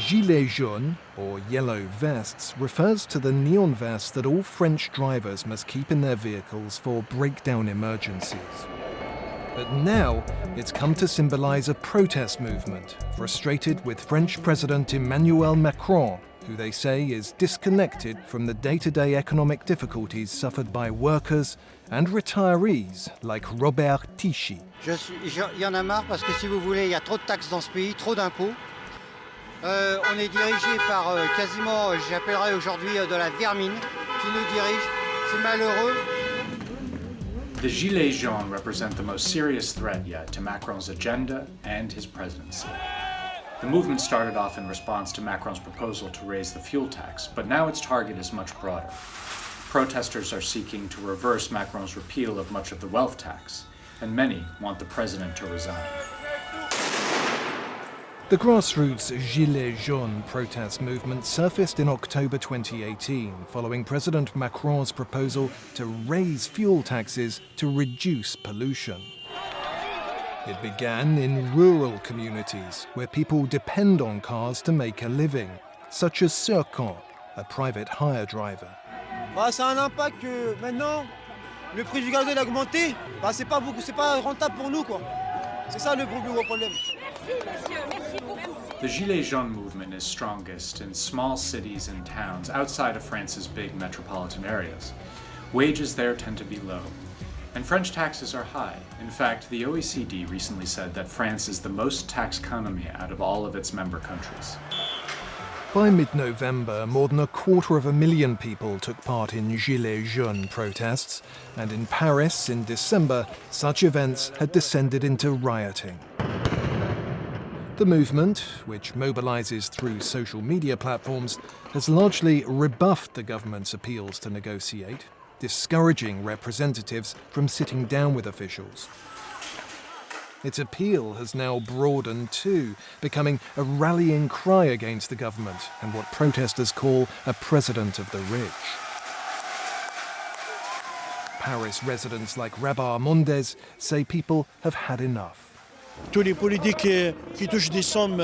Gilets jaunes, or yellow vests, refers to the neon vest that all French drivers must keep in their vehicles for breakdown emergencies. But now, it's come to symbolize a protest movement, frustrated with French President Emmanuel Macron, who they say is disconnected from the day-to-day economic difficulties suffered by workers and retirees like Robert Tichy. Il y en a marre parce que si vous voulez, il y a trop de taxes dans ce pays, trop d'impôts. On est dirigé par quasiment, j'appellerais aujourd'hui de la vermine qui nous dirige. C'est malheureux. The Gilets jaunes represent the most serious threat yet to Macron's agenda and his presidency. The movement started off in response to Macron's proposal to raise the fuel tax, but now its target is much broader. Protesters are seeking to reverse Macron's repeal of much of the wealth tax, and many want the president to resign. The grassroots Gilets jaunes protest movement surfaced in October 2018, following President Macron's proposal to raise fuel taxes to reduce pollution. It began in rural communities, where people depend on cars to make a living, such as Serkan, a private hire driver. Ça a un impact que maintenant, le prix du gasoil a augmenté. C'est pas rentable pour nous, quoi. C'est ça le plus gros problème. The Gilets jaunes movement is strongest in small cities and towns outside of France's big metropolitan areas. Wages there tend to be low, and French taxes are high. In fact, the OECD recently said that France is the most taxed economy out of all of its member countries. By mid-November, more than 250,000 people took part in Gilets jaunes protests, and in Paris in December, such events had descended into rioting. The movement, which mobilizes through social media platforms, has largely rebuffed the government's appeals to negotiate, discouraging representatives from sitting down with officials. Its appeal has now broadened too, becoming a rallying cry against the government and what protesters call a president of the rich. Paris residents like Rabar Mondes say people have had enough. Tous les politiques qui touchent des sommes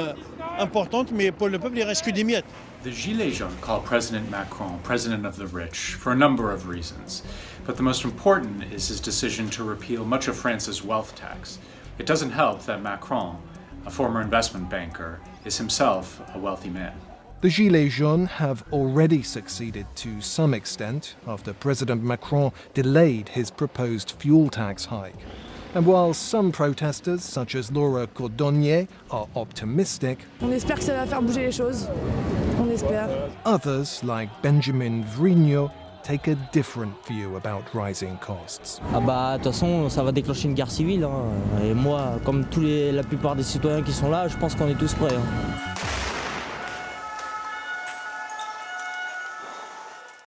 importantes, mais pour le peuple, il reste que des miettes. The Gilets jaunes call President Macron president of the rich for a number of reasons, but the most important is his decision to repeal much of France's wealth tax. It doesn't help that Macron, a former investment banker, is himself a wealthy man. The Gilets jaunes have already succeeded to some extent after President Macron delayed his proposed fuel tax hike. And while some protesters, such as Laura Cordonnier, are optimistic, on espère que ça va faire bouger les choses. On espère. Others, like Benjamin Vrignot, take a different view about rising costs. De toute façon, ça va déclencher une guerre civile. Et moi, comme la plupart des citoyens qui sont là, je pense qu'on est tous prêts.